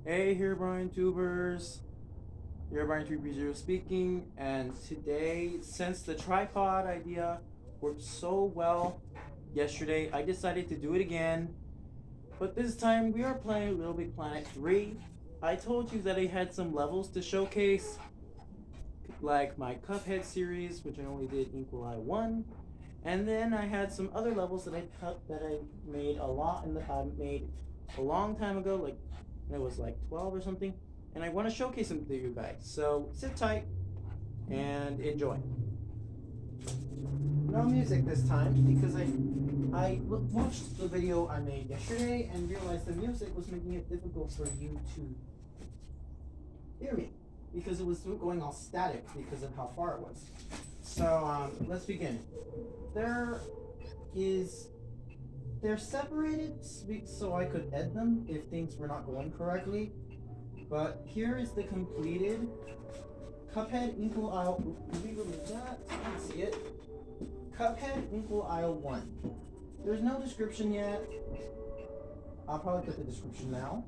Hey, here Brian Tubers. Here Brian 330 speaking, and today, since the tripod idea worked so well yesterday, I decided to do it again. But this time we are playing Little Big Planet 3. I told you that I had some levels to showcase, like my Cuphead series, which I only did Equal Eye 1. And then I had some other levels that I made a lot and I made a long time ago, like when I was like 12 or something, and I want to showcase them to you guys. So sit tight and enjoy. No music this time because watched the video I made yesterday and realized the music was making it difficult for you to hear me because it was going all static because of how far it was. So let's begin. There is They're separated so I could edit them if things were not going correctly. But here is the completed Cuphead Equal Aisle. Did we remove that? I can't see it. Cuphead Equal Aisle 1. There's no description yet. I'll probably put the description now.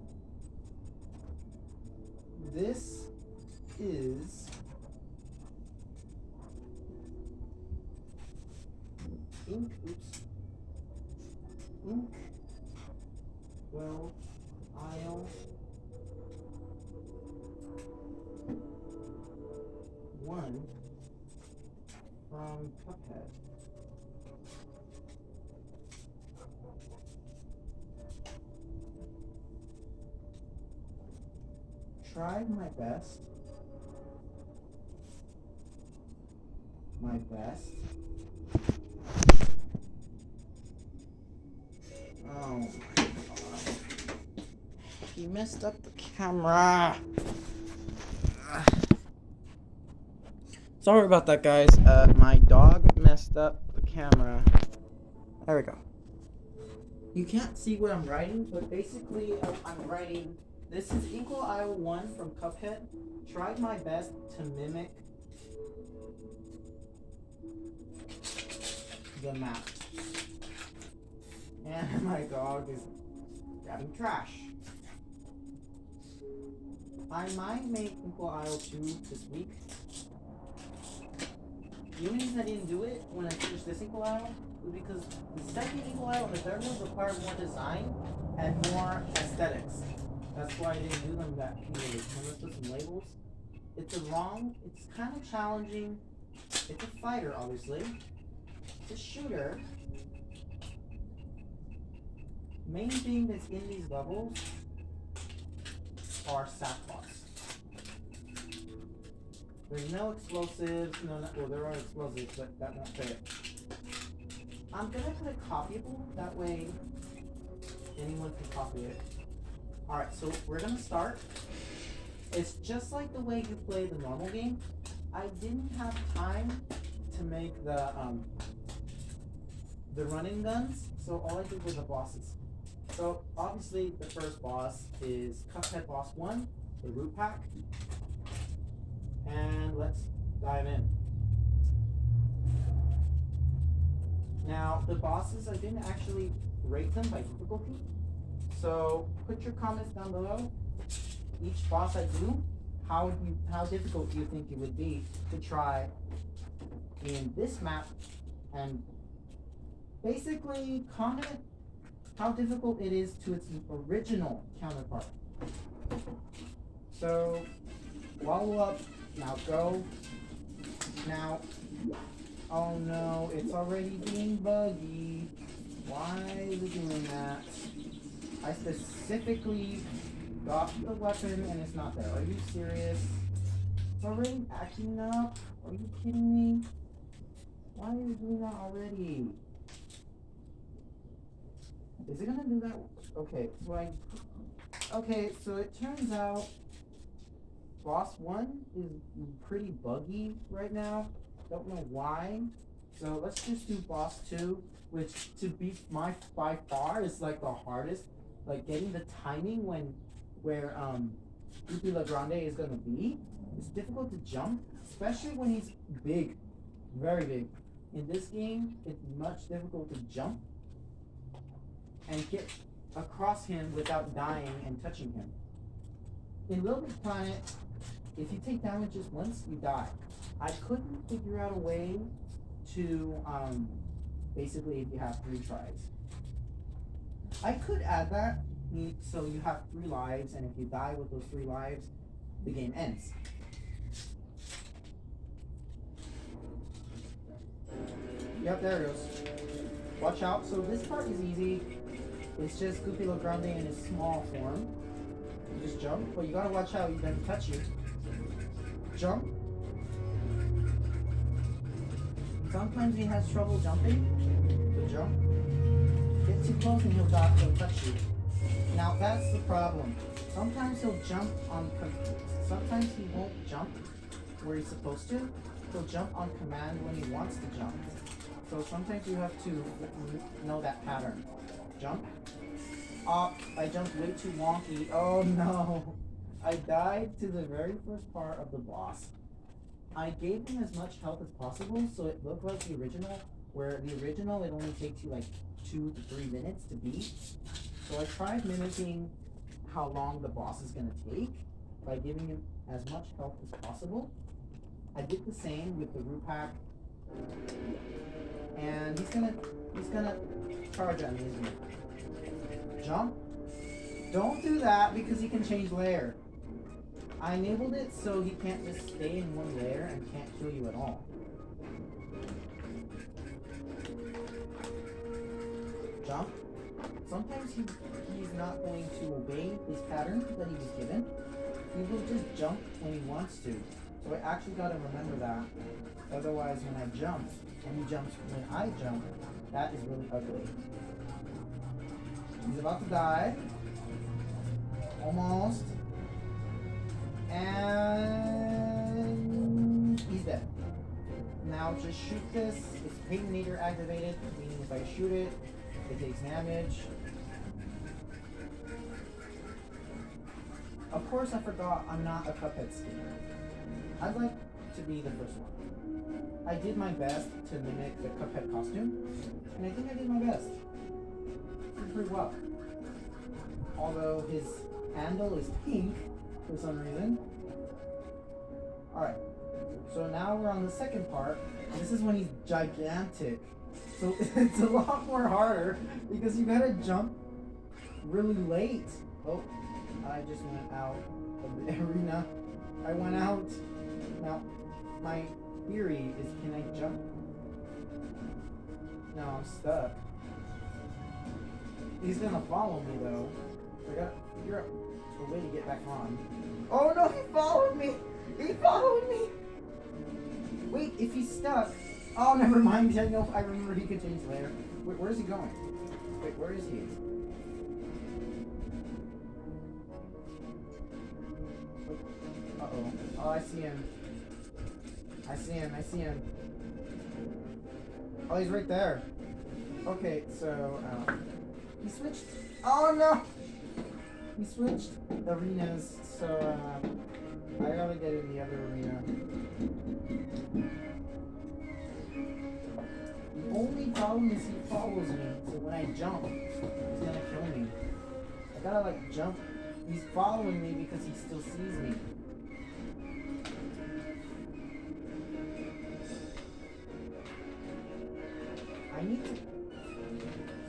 This is Ink. Well, Aisle 1 from Cuphead. Tried my best. Oh my god. He messed up the camera. Sorry about that, guys. My dog messed up the camera. There we go. You can't see what I'm writing, but basically I'm writing, this is Equal Aisle 1 from Cuphead. Tried my best to mimic the map. And my dog is grabbing trash. I might make Equal Aisle 2 this week. The only reason I didn't do it when I finished this Equal Aisle was because the second Equal Aisle and the third one required more design and more aesthetics. That's why I didn't do them that easily. Let's put some labels. It's kind of challenging. It's a fighter, obviously. It's a shooter. Main thing that's in these levels are sackbots. There's no explosives. Well, there are explosives, but that won't fit. I'm gonna put it copyable. That way, anyone can copy it. All right, so we're gonna start. It's just like the way you play the normal game. I didn't have time to make the running guns, so all I did was the bosses. So obviously the first boss is Cuphead Boss 1, the root pack. And let's dive in. Now the bosses, I didn't actually rate them by difficulty. So put your comments down below. Each boss I do, how difficult do you think it would be to try in this map, and basically comment how difficult it is to its original counterpart. So wall up, now go. Now, oh no, it's already being buggy. Why is it doing that? I specifically got the weapon and it's not there. Are you serious? It's already acting up? Are you kidding me? Why are you doing that already? Is it gonna do that? Okay, so it turns out boss 1 is pretty buggy right now. Don't know why. So let's just do boss 2, which to be by far is like the hardest. Like getting the timing where Goopy LaGrande is gonna be. It's difficult to jump, especially when he's big, very big. In this game, it's much difficult to jump and get across him without dying and touching him. In Little Big Planet, if you take damage just once, you die. I couldn't figure out a way to, basically if you have 3 tries. I could add that, so you have 3 lives, and if you die with those 3 lives, the game ends. Yep, there it goes. Watch out. So this part is easy. It's just Goopy LaGrande in his small form. You just jump, but you gotta watch out. He doesn't touch you. Jump. Sometimes he has trouble jumping. So jump. Get too close and he'll touch you. Now that's the problem. Sometimes he'll jump on. Sometimes he won't jump where he's supposed to. He'll jump on command when he wants to jump. So sometimes you have to know that pattern. Jump. I jumped way too wonky. Oh no. I died to the very first part of the boss. I gave him as much health as possible so it looked like the original, where the original it only takes you like 2 to 3 minutes to beat. So I tried mimicking how long the boss is going to take by giving him as much health as possible. I did the same with the Rupak. And he's gonna charge at me, isn't he? Jump. Don't do that because he can change layer. I enabled it so he can't just stay in one layer and can't kill you at all. Jump. Sometimes he's not going to obey his pattern that he was given. He will just jump when he wants to. So I actually gotta remember that. Otherwise, when I jump, and he jumps when I jump, that is really ugly. He's about to die. Almost. And he's dead. Now just shoot this. It's Paytonator activated, meaning if I shoot it, it takes damage. Of course I forgot I'm not a Cuphead skater. I'd like to be the first one. I did my best to mimic the Cuphead costume, and I think I did my best. Did pretty well. Although his handle is pink for some reason. Alright, so now we're on the second part. This is when he's gigantic. So it's a lot more harder because you gotta jump really late. Oh, I just went out of the arena. I went out. Now, my theory is, can I jump? No, I'm stuck. He's gonna follow me though. I gotta figure out a way to get back on. Oh no, he followed me! He followed me! Wait, if he's stuck. Oh, never mind. I remember he could change layer. Wait, where is he going? Wait, where is he? Uh-oh. Oh, I see him. I see him. Oh, he's right there. Okay, so, he switched. Oh, no! He switched arenas, so, I gotta get in the other arena. The only problem is he follows me, so when I jump, he's gonna kill me. I gotta, like, jump. He's following me because he still sees me. I need to...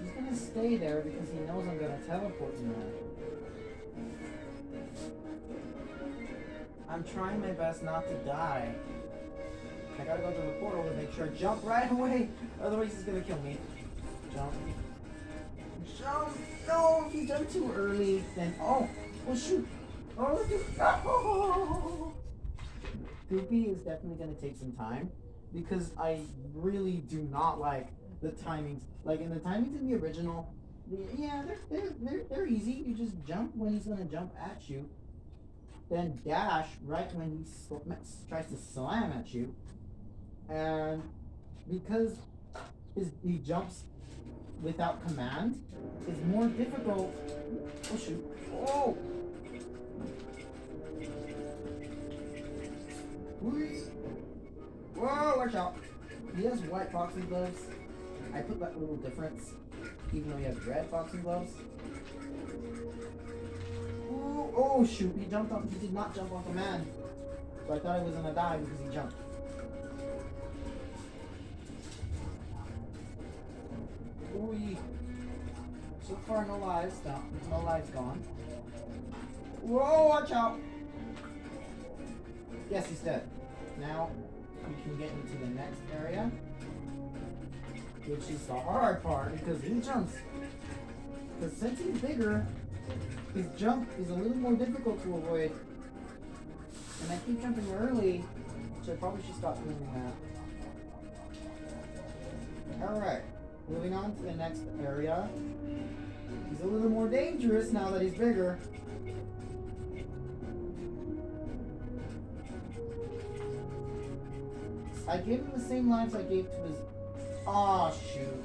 He's gonna stay there because he knows I'm gonna teleport him there. I'm trying my best not to die. I gotta go to the portal to make sure I jump right away. Otherwise he's gonna kill me. Jump. Jump! No! If you jump too early, then... Oh! Oh shoot! Oh, oh! Goopy is definitely gonna take some time. Because I really do not like the timings. Like in the timings in the original, yeah, they're easy. You just jump when he's gonna jump at you, then dash right when he tries to slam at you, and because he jumps without command, is more difficult. Oh shoot! Oh! Whee! Whoa, watch out. He has white boxing gloves. I put that little difference, even though he has red boxing gloves. Ooh, oh shoot, he jumped off. He did not jump off the man. So I thought I was gonna die because he jumped. Ooh. So far, no lives. No lives gone. Whoa, watch out. Yes, he's dead. Now, we can get into the next area, which is the hard part because he jumps. Because since he's bigger, his jump is a little more difficult to avoid. And I keep jumping early, so I probably should stop doing that. Alright, moving on to the next area. He's a little more dangerous now that he's bigger. I gave him the same lives I gave to his... Aw, shoot.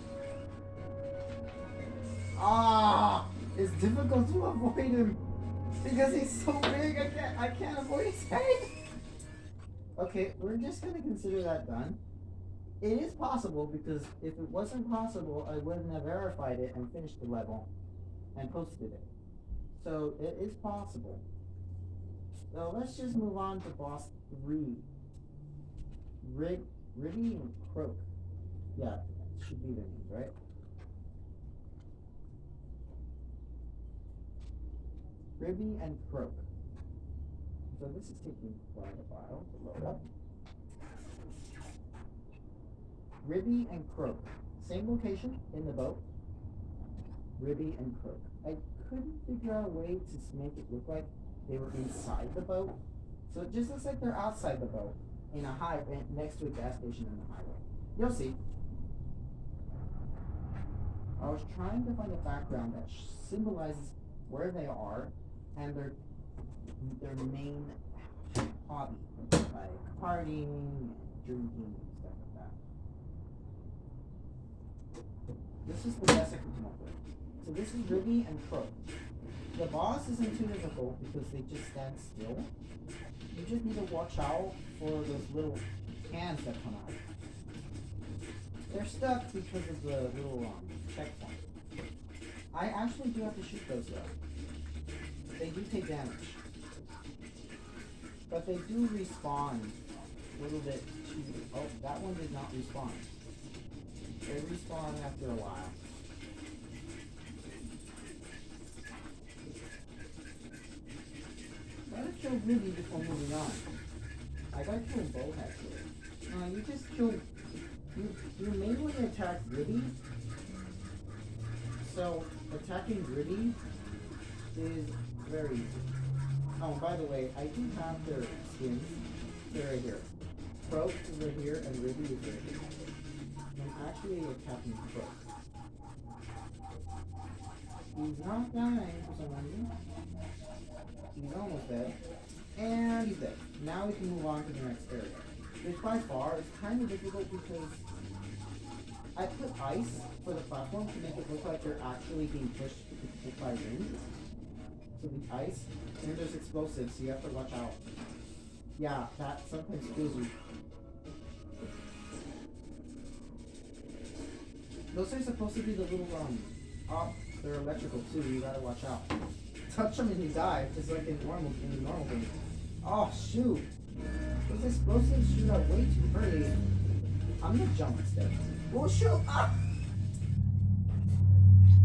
Ah! It's difficult to avoid him because he's so big. I can't avoid his head. Okay, we're just gonna consider that done. It is possible because if it wasn't possible, I wouldn't have verified it and finished the level and posted it. So it is possible. So let's just move on to boss 3. Ribby and Croak. Yeah, should be their names, right? Ribby and Croak. So this is taking quite a while to load up. Ribby and Croak. Same location in the boat. Ribby and Croak. I couldn't figure out a way to make it look like they were inside the boat. So it just looks like they're outside the boat in a highway next to a gas station in the highway. You'll see. I was trying to find a background that symbolizes where they are and their main hobby, like partying, drinking, and stuff like that. This is the best I could come up with. So this is Ribby and Croak. The boss isn't too difficult because they just stand still. You just need to watch out for those little cans that come out. They're stuck because of the little checkpoint. I actually do have to shoot those though. They do take damage. But they do respawn a little bit too... Oh, that one did not respawn. They respawn after a while. Gotta kill Ribby before moving on. I gotta kill both actually. You just kill... You mainly attack Ribby. So, attacking Ribby is very easy. Oh, by the way, I do have their skins. They're right here. Croak is right here, and Ribby is right here. I'm actually attacking Croak. He's not dying for some reason. He's almost dead. And he's dead. Now we can move on to the next area. Which by far is kind of difficult because I put ice for the platform to make it look like they're actually being pushed by wind. So the ice, and there's explosives, so you have to watch out. Yeah, that sometimes kills you. Those are supposed to be the little, they're electrical too, you gotta watch out. Touch them and you die, just like in normal games. Oh, shoot! Those explosives shoot out way too early. I'm gonna jump instead. Oh, shoot! Ah!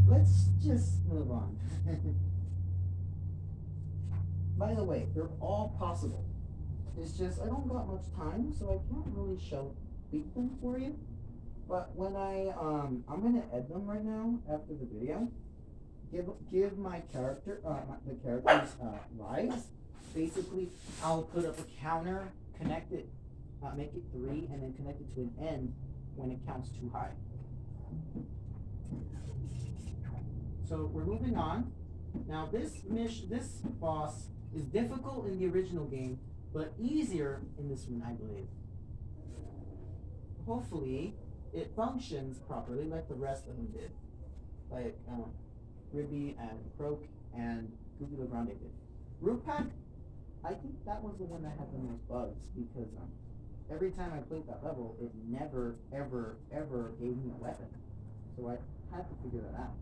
Let's just move on. By the way, they're all possible. It's just, I don't got much time, so I can't really beat them for you. But when I'm gonna edit them right now, after the video. Give my character, the character's lives. Basically, I'll put up a counter, connect it, make it 3, and then connect it to an end when it counts too high. So we're moving on. Now this boss is difficult in the original game, but easier in this one, I believe. Hopefully, it functions properly like the rest of them did. Like Ribby and Croak and Goofy the Grande did. Root Pack, I think that was the one that had the most bugs because every time I played that level, it never, ever, ever gave me a weapon. So I had to figure that out.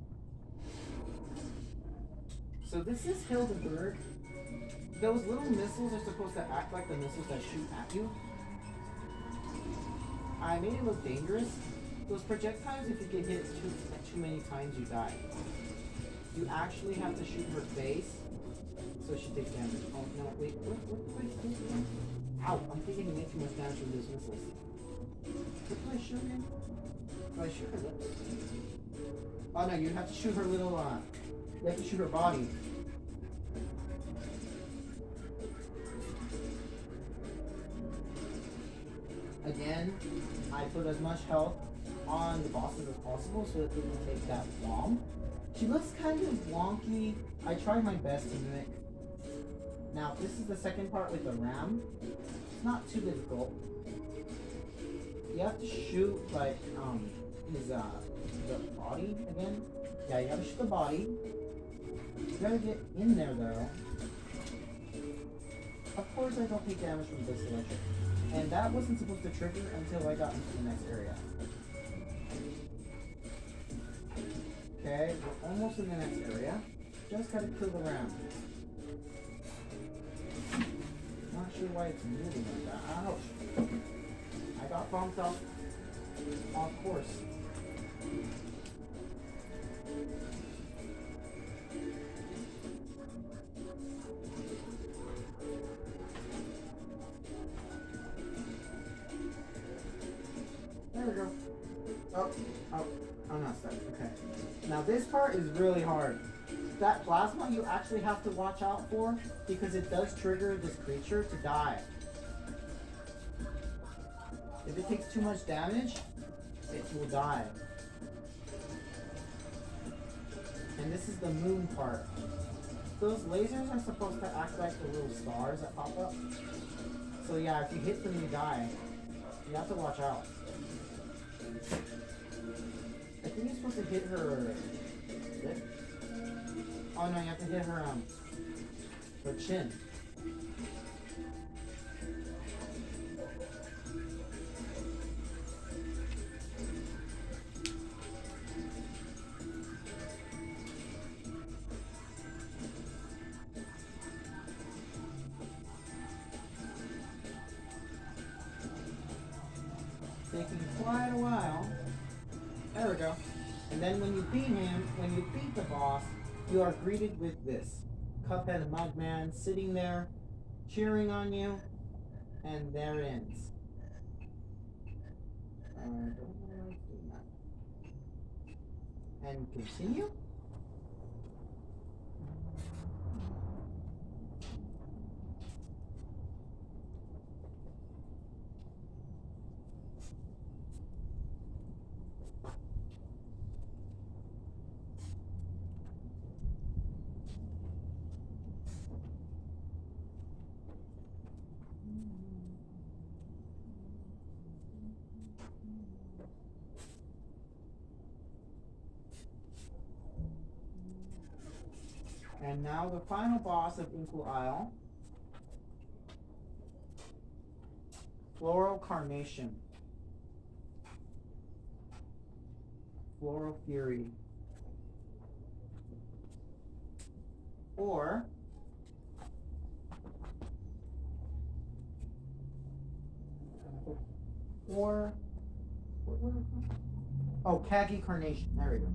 So this is Hildeberg. Those little missiles are supposed to act like the missiles that shoot at you. I made it look dangerous. Those projectiles, if you get hit too many times, you die. You actually have to shoot her face so she takes damage. Oh no, wait. Ow, I'm thinking you make too much damage from those missiles. What do I shoot him? Do I shoot her lips? Oh no, you have to shoot her little, you have to shoot her body. Again, I put as much health on the bosses as possible so that they can take that bomb. She looks kind of wonky. I tried my best to mimic. Now, this is the second part with the ram. It's not too difficult. You have to shoot, like, the body again. Yeah, you gotta shoot the body. You gotta get in there, though. Of course, I don't take damage from this electric. And that wasn't supposed to trigger until I got into the next area. Okay, we're almost in the next area. Just gotta kill the ram. Not sure why it's moving like that. Ouch! I got bumped off course. There we go. Oh, I'm not stuck. Okay. Now this part is really hard. That plasma you actually have to watch out for because it does trigger this creature to die. If it takes too much damage, it will die. And this is the moon part. Those lasers are supposed to act like the little stars that pop up. So yeah, if you hit them, you die. You have to watch out. I think you're supposed to hit her lip. Oh no, you have to hit her chin. Taking quite a while. There we go. And then when you beat him, when you beat the boss, you are greeted with this. Cuphead and Mugman sitting there, cheering on you, and there it ends. And continue? And now the final boss of Inkle Isle. Floral Carnation. Floral Fury. Or oh, Khaki Carnation. There we go.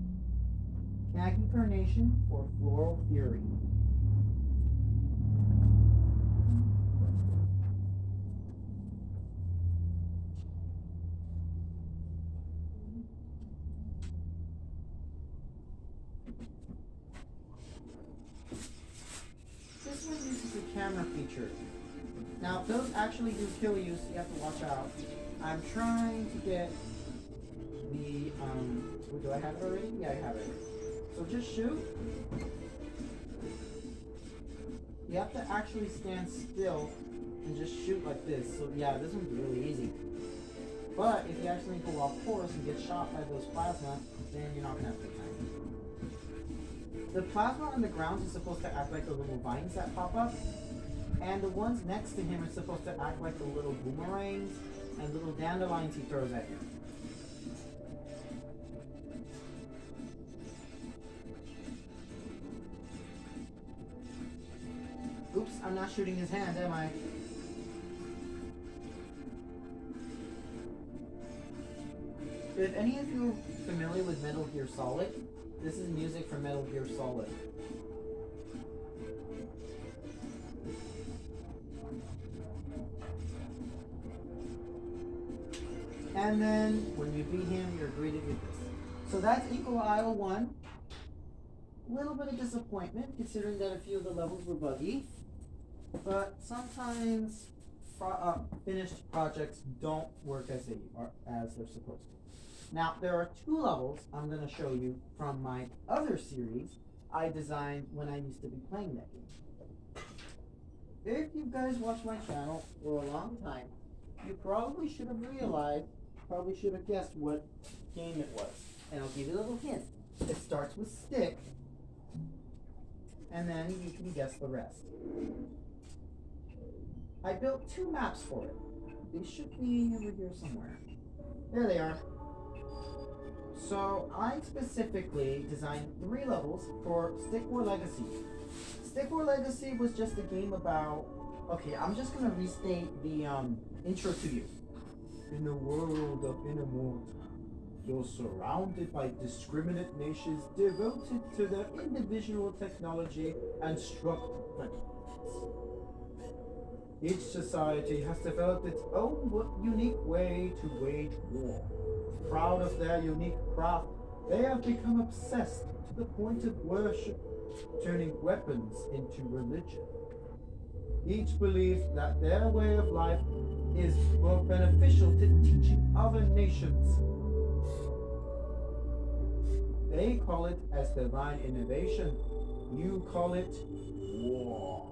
Khaki Carnation or Floral Fury. This one uses the camera feature. Now, those actually do kill you, so you have to watch out. I'm trying to get the, do I have it already? Yeah, I have it. So just shoot. You have to actually stand still and just shoot like this. So yeah, this one's really easy. But if you actually go off course and get shot by those plasma, then you're not gonna have a good time. The plasma on the ground is supposed to act like the little vines that pop up. And the ones next to him are supposed to act like the little boomerangs and little dandelions he throws at you. Oops, I'm not shooting his hand, am I? If any of you are familiar with Metal Gear Solid, this is music from Metal Gear Solid. And then, when you beat him, you're greeted with this. So that's Eagle Isle 1. A little bit of disappointment, considering that a few of the levels were buggy. But sometimes finished projects don't work as they're supposed to. Now, there are 2 levels I'm going to show you from my other series I designed when I used to be playing that game. If you guys watched my channel for a long time, you probably should have guessed what game it was. And I'll give you a little hint. It starts with stick, and then you can guess the rest. I built 2 maps for it. They should be over here somewhere. There they are. So I specifically designed 3 levels for Stick War Legacy. Stick War Legacy was just a game about... Okay, I'm just going to restate the intro to you. In a world of inner mortal, you're surrounded by discriminate nations devoted to their individual technology and structural benefits. Each society has developed its own unique way to wage war. Proud of their unique craft, they have become obsessed to the point of worship, turning weapons into religion. Each believes that their way of life is more beneficial to teaching other nations. They call it as divine innovation. You call it war.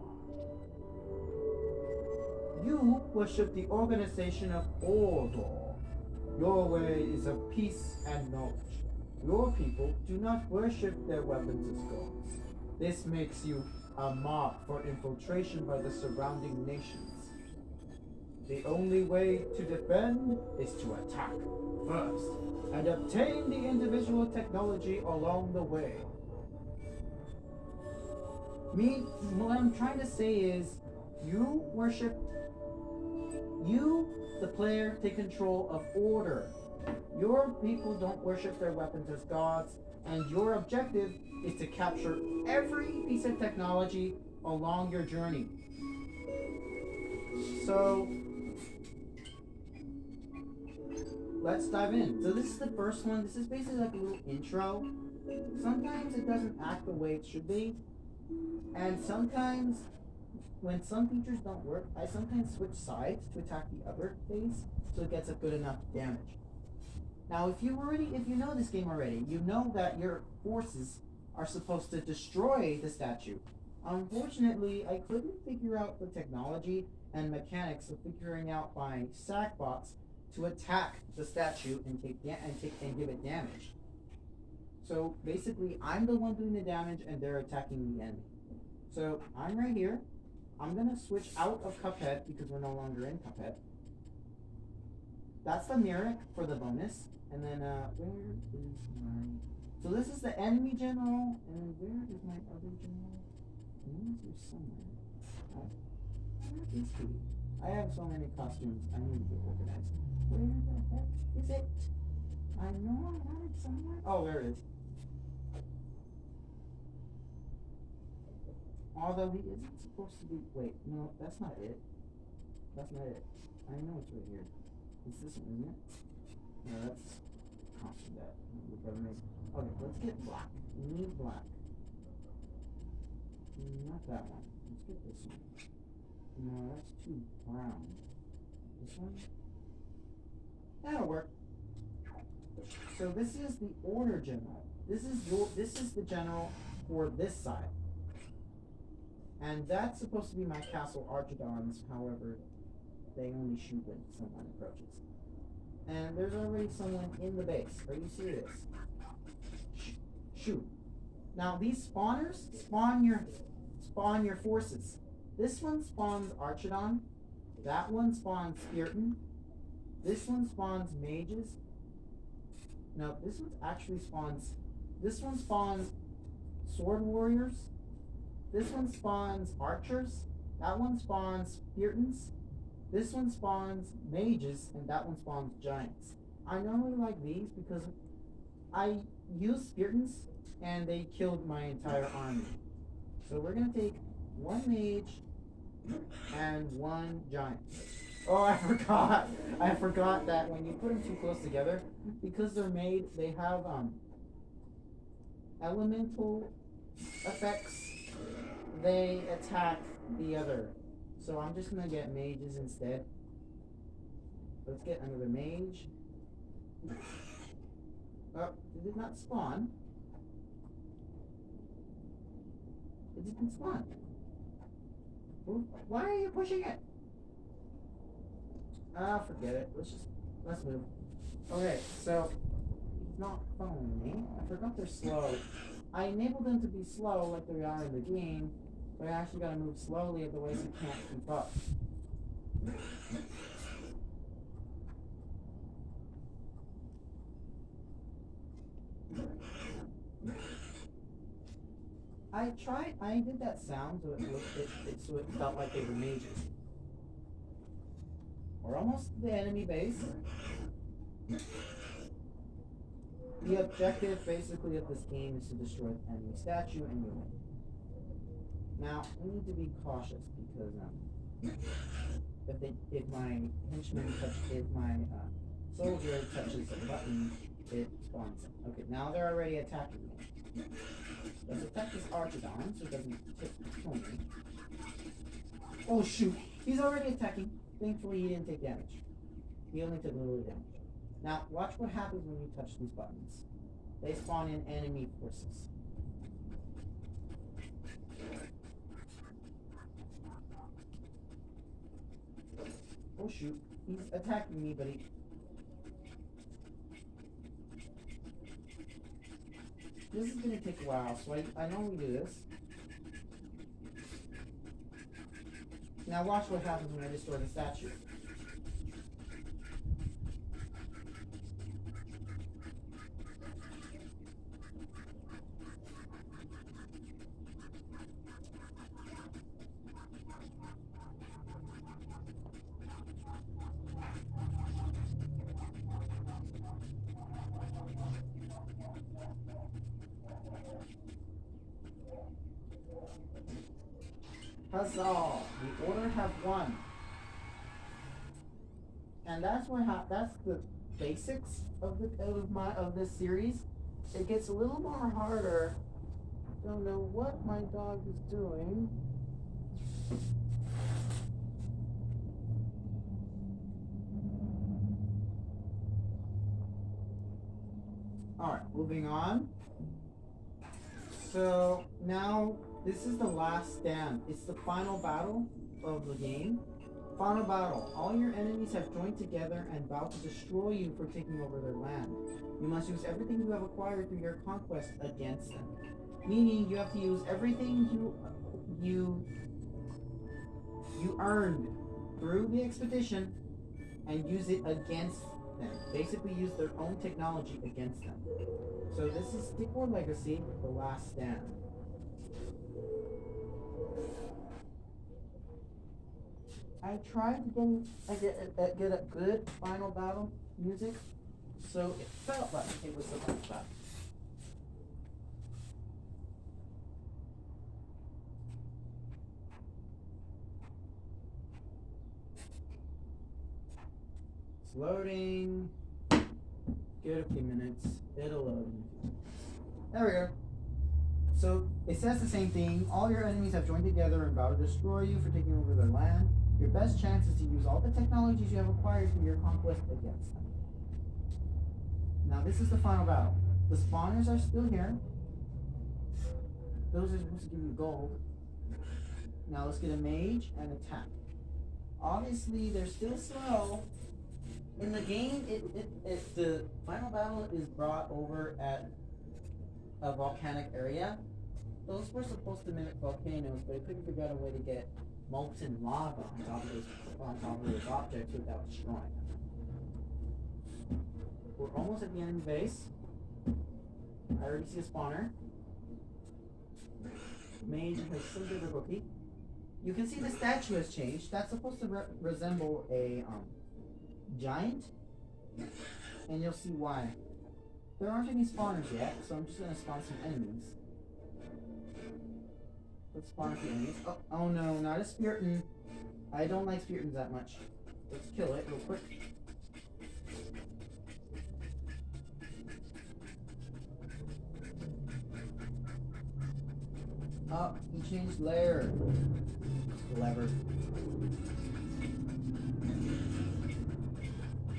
You worship the organization of order. Your way is of peace and knowledge. Your people do not worship their weapons as gods. This makes you a mark for infiltration by the surrounding nations. The only way to defend is to attack first and obtain the individual technology along the way. What I'm trying to say is, you, the player, take control of order. Your people don't worship their weapons as gods, and your objective is to capture every piece of technology along your journey. So, let's dive in. So this is the first one. This is basically like a little intro. Sometimes it doesn't act the way it should be. And sometimes, when some features don't work, I sometimes switch sides to attack the other face, so it gets a good enough damage. Now, if you know this game already, you know that your forces are supposed to destroy the statue. Unfortunately, I couldn't figure out the technology and mechanics of figuring out my sack bots to attack the statue and give it damage. So basically, I'm the one doing the damage, and they're attacking the enemy. So I'm right here. I'm gonna switch out of Cuphead because we're no longer in Cuphead. That's the Myric for the bonus. And then, where is my... So this is the enemy general, and where is my other general? I know it's here somewhere. Where is he? I have so many costumes, I need to get organized. Where the heck is it? I know I had it somewhere. Oh, there it is. Although he isn't supposed to be... Wait, no, that's not it. That's not it. I know it's right here. It's this one, isn't it? No, that's costume that. Okay, let's get black. We need black. Not that one. Let's get this one. No, that's too brown. This one? That'll work. So this is the order general. This is the general for this side. And that's supposed to be my castle archidons, however, they only shoot when someone approaches. And there's already someone in the base. Are you serious? Shoot. Now these spawners spawn your forces. This one spawns Archidon. That one spawns Spiriton. This one spawns mages. No, this one actually spawns. This one spawns sword warriors. This one spawns archers. That one spawns Spiritons. This one spawns mages, and that one spawns giants. I normally like these because I used Spiritons, and they killed my entire army. So we're gonna take one mage and one giant. Oh, I forgot. I forgot that when you put them too close together, because they're made, they have elemental effects. They attack the other. So I'm just gonna get mages instead. Let's get another mage. Oh, it did not spawn. It didn't spawn. Why are you pushing it? Ah, forget it. Let's move. Okay, so he's not following me. I forgot they're slow. I enabled them to be slow like they are in the game, but I actually gotta move slowly otherwise you can't keep up. I did that sound so it felt like they were mages. We're almost to the enemy base. The objective basically of this game is to destroy the enemy statue and you win. Now, we need to be cautious because if my henchman if my soldier touches a button, it spawns him. Okay, now they're already attacking me. Let's attack this Archidon so it doesn't kill me. Oh shoot, he's already attacking. Thankfully he didn't take damage. He only took a little damage. Now, watch what happens when you touch these buttons. They spawn in enemy forces. Oh shoot, he's attacking me, but he... This is gonna take a while, so I normally do this. Now watch what happens when I destroy the statue. Huzzah! The Order have won. And that's that's the basics of this series. It gets a little more harder. Don't know what my dog is doing. Alright, moving on. So now this is the last stand. It's the final battle of the game. Final battle. All your enemies have joined together and vowed to destroy you for taking over their land. You must use everything you have acquired through your conquest against them. Meaning you have to use everything you earned through the expedition and use it against them. Basically use their own technology against them. So this is Stick War Legacy, The Last Stand. I tried to get a good final battle music, so it felt like it was the final battle. It's loading. Give it a few minutes. It'll load. There we go. So it says the same thing. All your enemies have joined together and vowed to destroy you for taking over their land. Your best chance is to use all the technologies you have acquired through your conquest against them. Now this is the final battle. The spawners are still here. Those are supposed to give you gold. Now let's get a mage and attack. Obviously they're still slow. In the game, the final battle is brought over at a volcanic area. Those were supposed to mimic volcanoes, but I couldn't figure out a way to get molten lava on top of those objects without destroying them. We're almost at the enemy base. I already see a spawner. Mage has some difficulty. You can see the statue has changed. That's supposed to resemble a giant, and you'll see why. There aren't any spawners yet, so I'm just gonna spawn some enemies. Let's spawn a few enemies. Oh no, not a Spiriton. I don't like Spiritons that much. Let's kill it real quick. Oh, he changed lair. Clever.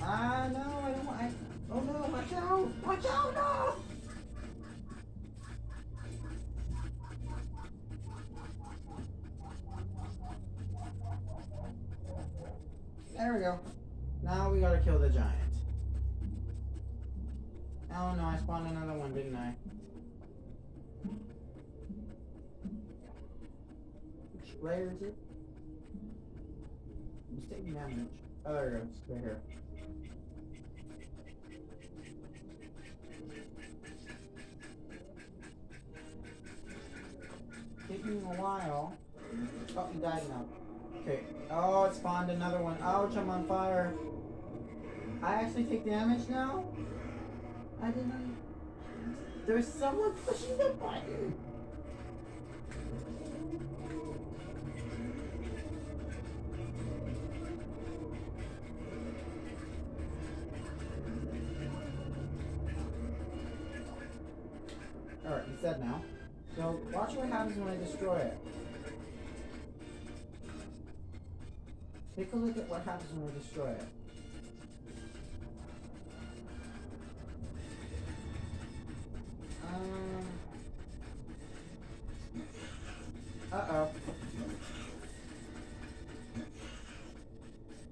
Ah, no, I don't want. Oh no, watch out! Watch out, no! There we go. Now we gotta kill the giant. Oh no, I spawned another one, didn't I? Which layer is it? It's taking damage. Oh, there it goes. Right here. Taking a while. Oh, he died now. Okay. Oh, it spawned another one. Ouch, I'm on fire. I actually take damage now? I didn't know. There's someone pushing the button. Alright, he's dead now. So, watch what happens when I destroy it. Take a look at what happens when I destroy it. Uh-oh.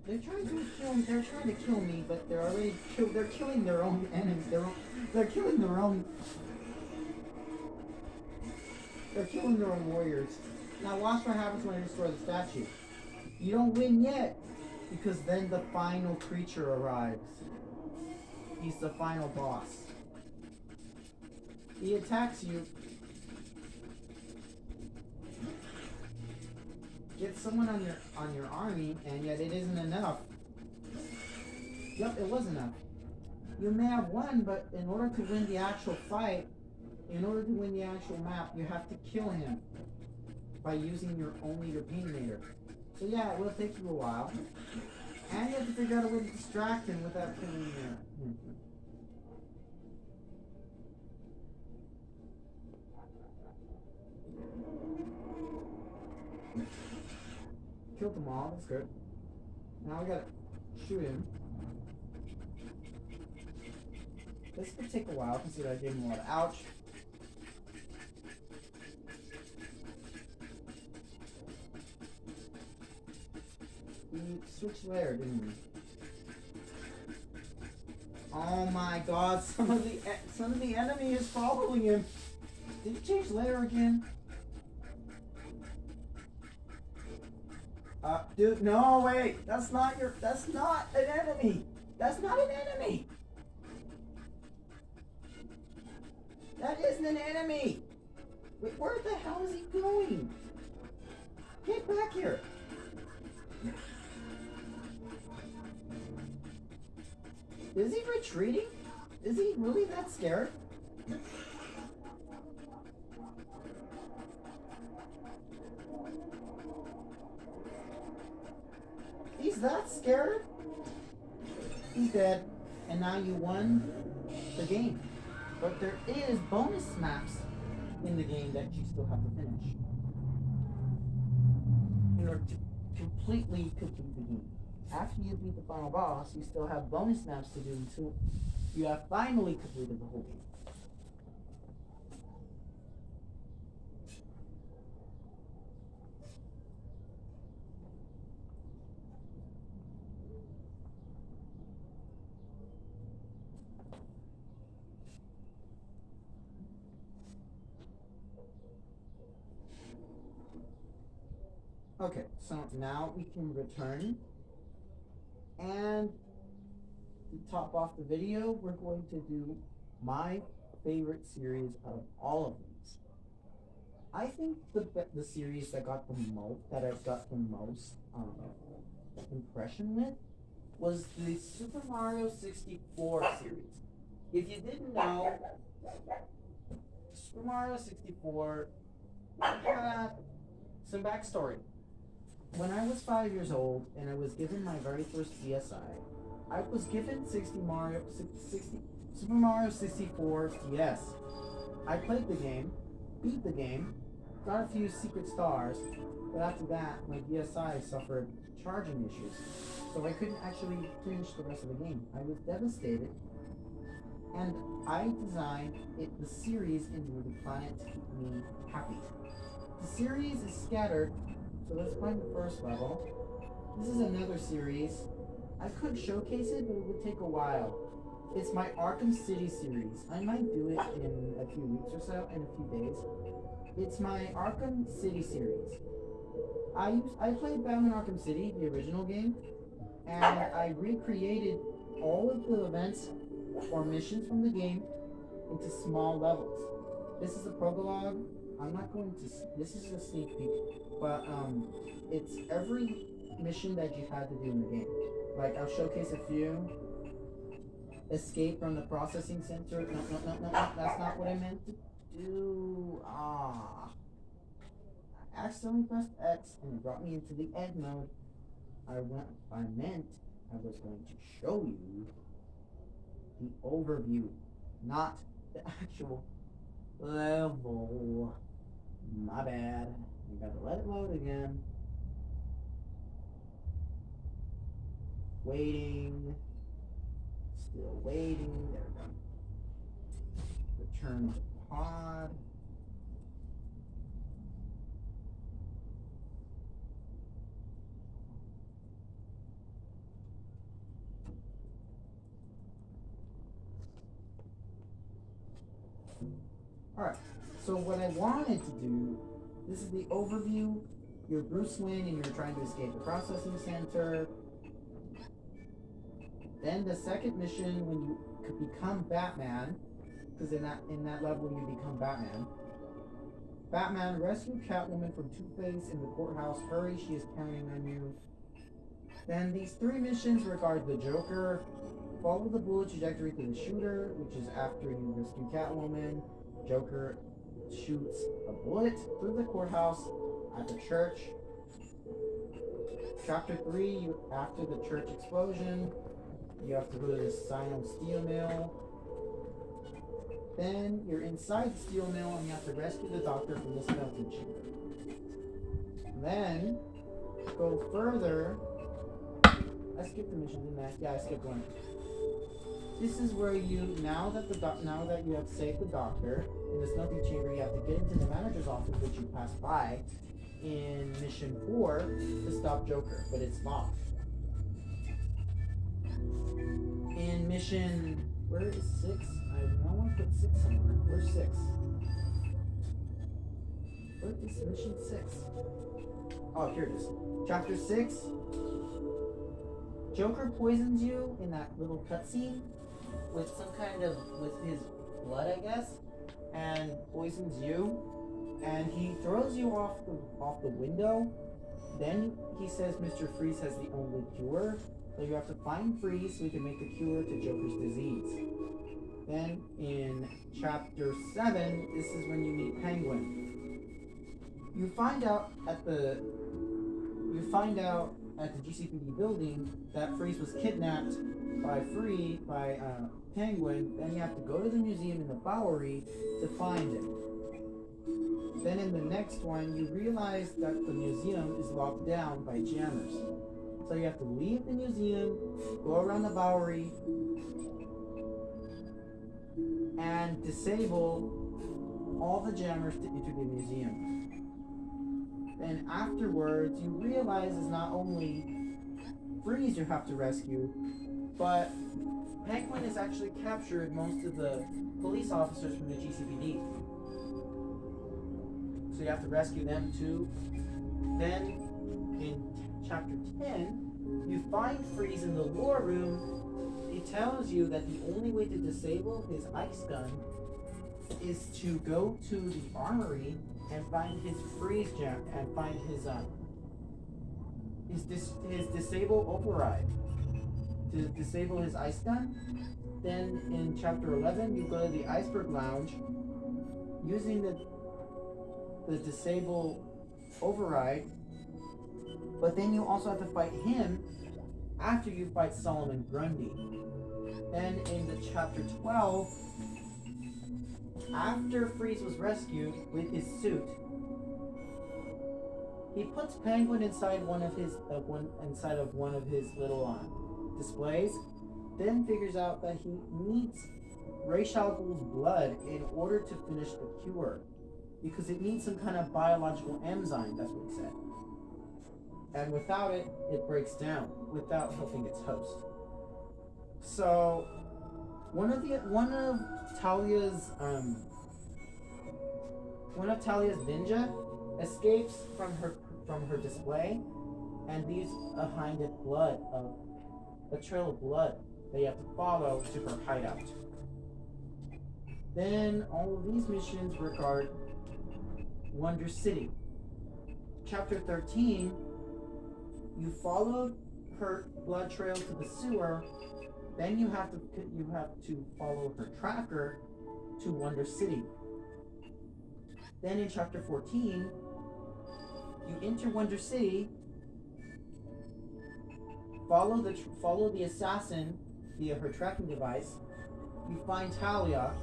They're trying to kill me, but they're already they're killing their own enemies. They're killing their own warriors. Now watch what happens when I destroy the statue. You don't win yet, because then the final creature arrives. He's the final boss. He attacks you. Get someone on your army, and yet it isn't enough. Yep, it was enough. You may have won, but in order to win the actual fight, in order to win the actual map, you have to kill him by using your Paininator. So yeah, it will take you a while. And you have to figure out a way to distract him without killing him. Killed them all, that's good. Now we gotta shoot him. This could take a while, considering I gave him a lot of ouch. We switched layer, didn't we? Oh my god, some of the enemy is following him. Did you change layer again? Dude, no, wait. That's not an enemy. That's not an enemy. That isn't an enemy. Wait, where the hell is he going? Get back here. Is he retreating? Is he really that scared? He's that scared? He's dead. And now you won the game. But there is bonus maps in the game that you still have to finish in order to completely complete the game. After you beat the final boss, you still have bonus maps to do until you have finally completed the whole game. Okay, so now we can return. And to top off the video, we're going to do my favorite series of all of these. I think the series that got the most that I got the most impression with was the Super Mario 64 series. If you didn't know, Super Mario 64 had some backstory. When I was 5 years old and I was given my very first DSi, I was given Super Mario 64 DS. I played the game, beat the game, got a few secret stars, but after that, my DSi suffered charging issues, so I couldn't actually finish the rest of the game. I was devastated, and I designed the series in the planet to keep me happy. The series is scattered, so let's find the first level. This is another series. I could showcase it, but it would take a while. It's my Arkham City series. I might do it in a few weeks or so, in a few days. It's my Arkham City series. I played Batman Arkham City, the original game, and I recreated all of the events or missions from the game into small levels. This is a prologue. I'm not going to. This is a sneak peek, but it's every mission that you had to do in the game. Like, I'll showcase a few. Escape from the processing center. No. That's not what I meant to do. I accidentally pressed X and it brought me into the ed mode. I meant I was going to show you the overview, not the actual level. My bad. I gotta let it load again. Waiting. Still waiting. There we go. Return to pod. Alright, so what I wanted to do, this is the overview. You're Bruce Wayne and you're trying to escape the processing center. Then the second mission, when you could become Batman, because in that level you become Batman. Batman, rescue Catwoman from Two-Face in the courthouse. Hurry, she is counting on you. Then these three missions regard the Joker. Follow the bullet trajectory to the shooter, which is after you rescue Catwoman. Joker shoots a bullet through the courthouse at the church. Chapter 3, after the church explosion, you have to go to the Sino steel mill. Then you're inside the steel mill and you have to rescue the doctor from the smelting chamber. Then go further. I skipped the mission, didn't I? Yeah, I skipped one. This is where you, now that you have saved the doctor in the smelting chamber, you have to get into the manager's office, which you pass by in mission 4 to stop Joker, but it's locked. In mission, where is 6? I know I put 6 somewhere. Where's 6? Where is mission 6? Oh, here it is. Chapter 6. Joker poisons you in that little cutscene with some kind of, with his blood, I guess, and poisons you, and he throws you off the window. Then he says Mr. Freeze has the only cure, so you have to find Freeze so he can make the cure to Joker's disease. Then in chapter 7, this is when you meet Penguin. You find out at the GCPD building that Freeze was kidnapped by Penguin. Then you have to go to the museum in the Bowery to find him. Then in the next one, you realize that the museum is locked down by jammers. So you have to leave the museum, go around the Bowery, and disable all the jammers to enter the museum. Then afterwards, you realize it's not only Freeze you have to rescue, but Penguin has actually captured most of the police officers from the GCPD. So you have to rescue them too. Then in chapter 10, you find Freeze in the lore room. He tells you that the only way to disable his ice gun is to go to the armory and find his freeze gem and find his disable override to disable his ice gun. Then in chapter 11, you go to the iceberg lounge using the disable override, but then you also have to fight him after you fight Solomon Grundy. Then in the chapter 12, after Freeze was rescued with his suit, he puts Penguin inside one of his little displays. Then figures out that he needs Ra's al Ghul's blood in order to finish the cure, because it needs some kind of biological enzyme. That's what he said. And without it, it breaks down without helping its host. So one of Talia's ninja escapes from her display and leaves behind a trail of blood that you have to follow to her hideout. Then all of these missions regard Wonder City. Chapter 13, you followed her blood trail to the sewer. Then you have to follow her tracker to Wonder City. Then in chapter 14, you enter Wonder City, follow the assassin via her tracking device. You find Talia.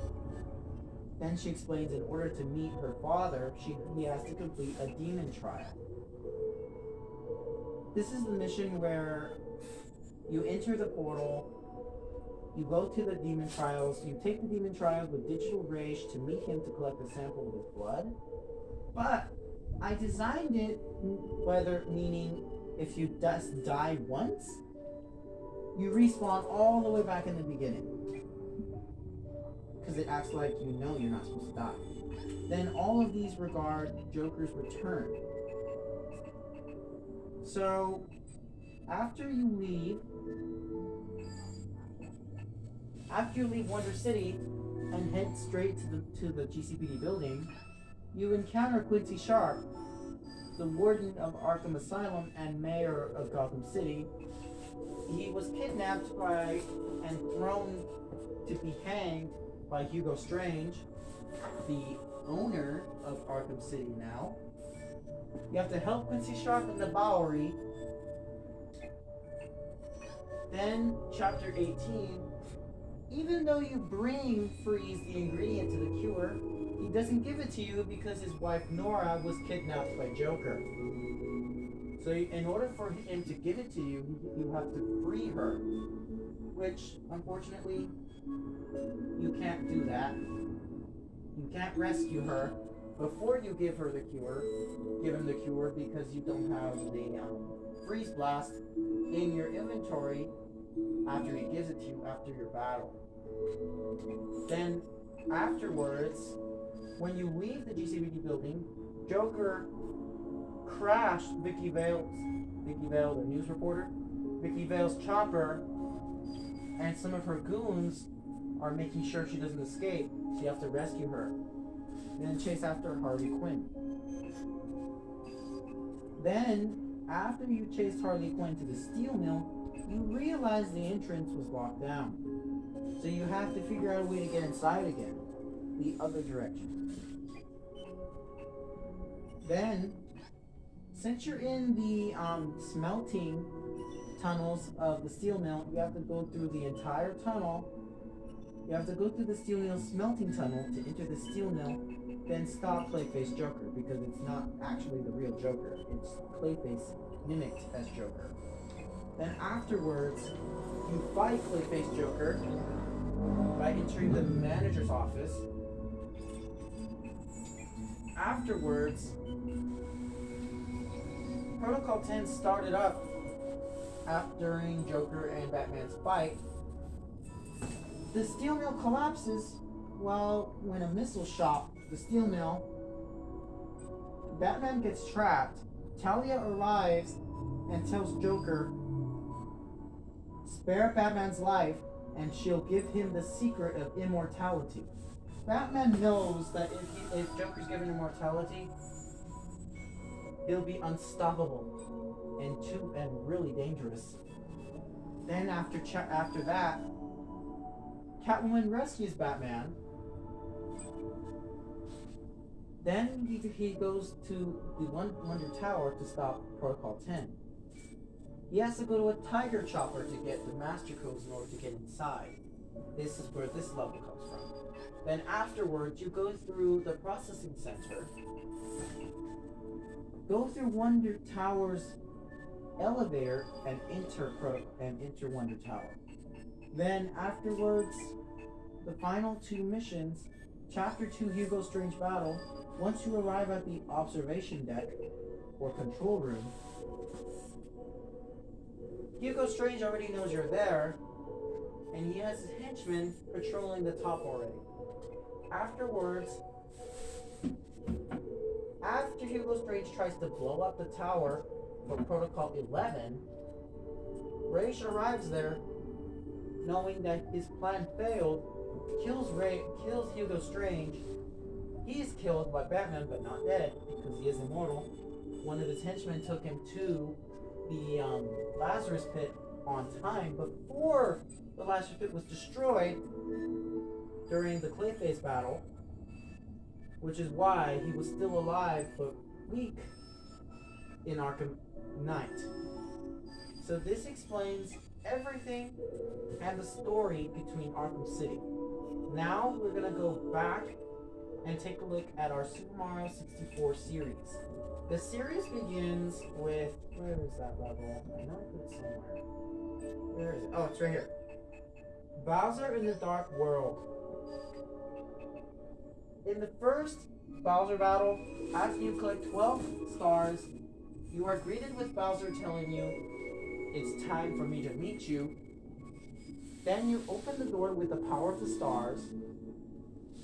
Then she explains in order to meet her father, he has to complete a demon trial. This is the mission where you enter the portal, you go to the demon trials, you take the demon trials with digital rage to meet him to collect a sample of his blood. But I designed it meaning if you just die once, you respawn all the way back in the beginning. Because it acts like you know you're not supposed to die. Then all of these regard Joker's return. So, after you leave Wonder City and head straight to the GCPD building, you encounter Quincy Sharp, the warden of Arkham Asylum and mayor of Gotham City. He was kidnapped and thrown to be hanged by Hugo Strange, the owner of Arkham City now. You have to help Quincy Sharp in the Bowery. Then, chapter 18, even though you bring Freeze the ingredient to the cure, he doesn't give it to you because his wife Nora was kidnapped by Joker. So in order for him to give it to you, you have to free her. Which, unfortunately, you can't do that. You can't rescue her before you give him the cure, because you don't have the freeze blast in your inventory after he gives it to you after your battle. Then afterwards, when you leave the GCPD building, Joker crashed Vicky Vale, the news reporter, Vicky Vale's chopper, and some of her goons are making sure she doesn't escape, so you have to rescue her. Then chase after Harley Quinn. Then, after you chased Harley Quinn to the steel mill, you realize the entrance was locked down. So you have to figure out a way to get inside again, the other direction. Then, since you're in the smelting tunnels of the steel mill, you have to go through the entire tunnel. You have to go through the steel mill smelting tunnel to enter the steel mill, then stop Clayface Joker, because it's not actually the real Joker. It's Clayface mimicked as Joker. Then afterwards, you fight Clayface Joker by entering the manager's office. Afterwards, Protocol 10 started up during Joker and Batman's fight. The steel mill collapses when a missile shot the steel mill. Batman gets trapped. Talia arrives and tells Joker, spare Batman's life and she'll give him the secret of immortality. Batman knows that if Joker's given immortality, he'll be unstoppable and really dangerous. Then after that, Catwoman rescues Batman. Then he goes to the Wonder Tower to stop Protocol 10. He has to go to a tiger chopper to get the master codes in order to get inside. This is where this level comes from. Then afterwards, you go through the processing center, go through Wonder Tower's elevator, and enter Wonder Tower. Then afterwards, the final two missions, Chapter 2 Hugo Strange Battle. Once you arrive at the observation deck, or control room, Hugo Strange already knows you're there, and he has his henchmen patrolling the top already. Afterwards, after Hugo Strange tries to blow up the tower for Protocol 11, Raish arrives there, knowing that his plan failed, kills Hugo Strange. He is killed by Batman, but not dead, because he is immortal. One of his henchmen took him to the Lazarus Pit on time before the Lazarus Pit was destroyed during the Clayface battle, which is why he was still alive but weak in Arkham Knight. So this explains everything and the story between Arkham City. Now we're gonna go back and take a look at our Super Mario 64 series. The series begins with, where is that level? I know I put it somewhere. Where is it? Oh, it's right here. Bowser in the Dark World. In the first Bowser battle, after you collect 12 stars, you are greeted with Bowser telling you, it's time for me to meet you. Then you open the door with the power of the stars.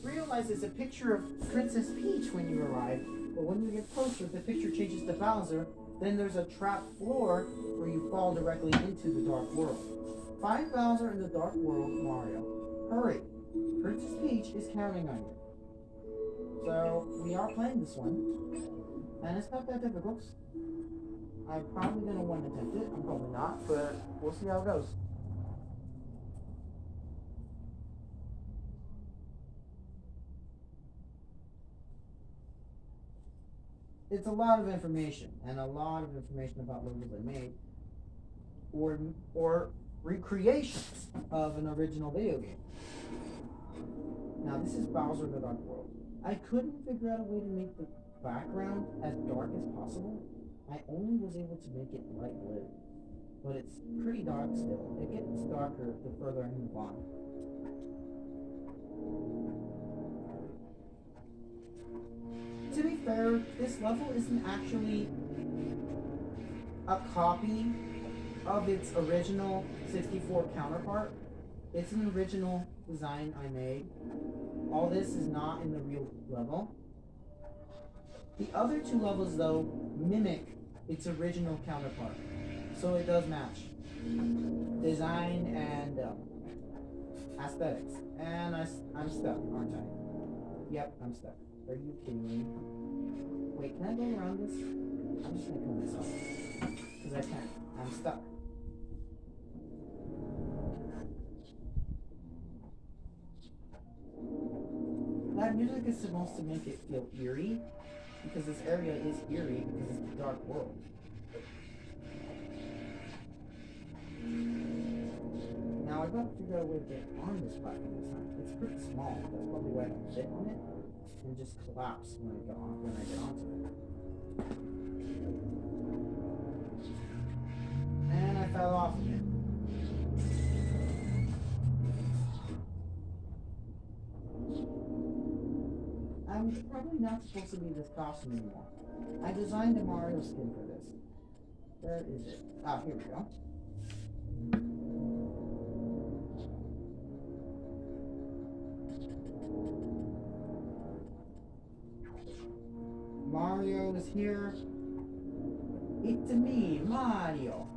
Realize it's a picture of Princess Peach when you arrive, but when you get closer, the picture changes to Bowser. Then there's a trap floor where you fall directly into the Dark World. Find Bowser in the Dark World, Mario. Hurry! Princess Peach is counting on you. So, we are playing this one, and it's not that difficult. I'm probably going to want to attempt it. I'm probably not, but we'll see how it goes. It's a lot of information, and a lot of information about levels I made, or recreations of an original video game. Now, this is Bowser in the Dark World. I couldn't figure out a way to make the background as dark as possible. I only was able to make it light blue, but it's pretty dark still. It gets darker the further I move on. To be fair, this level isn't actually a copy of its original 64 counterpart. It's an original design I made. All this is not in the real level. The other two levels, though, mimic its original counterpart, so it does match design and aesthetics. And I'm stuck, aren't I? Yep, I'm stuck. Are you kidding me? Wait, can I go around this? I'm just gonna kill myself because I can't. I'm stuck. That music is supposed to make it feel eerie, because this area is eerie because it's the Dark World. Now I've got to figure out a way to get on this platform this time. It's pretty small. That's probably why I can sit on it and just collapse when I get onto it. And I fell off again. I'm probably not supposed to be this costume anymore. I designed a Mario skin for this. Where is it? Ah, here we go. Mario is here. It's me, Mario.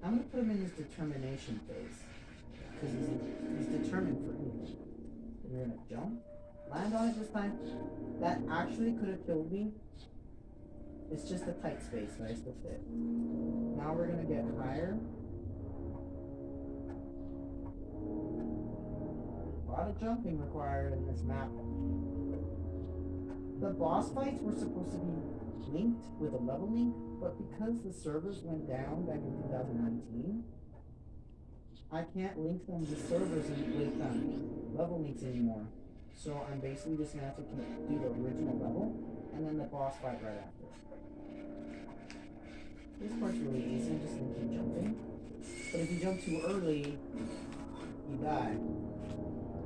I'm gonna put him in his determination phase. Because he's determined for anything. And we're gonna jump. Land on it this time. That actually could have killed me. It's just a tight space, but I still fit. Now we're gonna get higher. A lot of jumping required in this map. The boss fights were supposed to be linked with a level link, but because the servers went down back in 2019, I can't link them to servers with level links anymore. So I'm basically just gonna have to do the original level and then the boss fight right after. This part's really easy, I'm just gonna keep jumping. But if you jump too early, you die.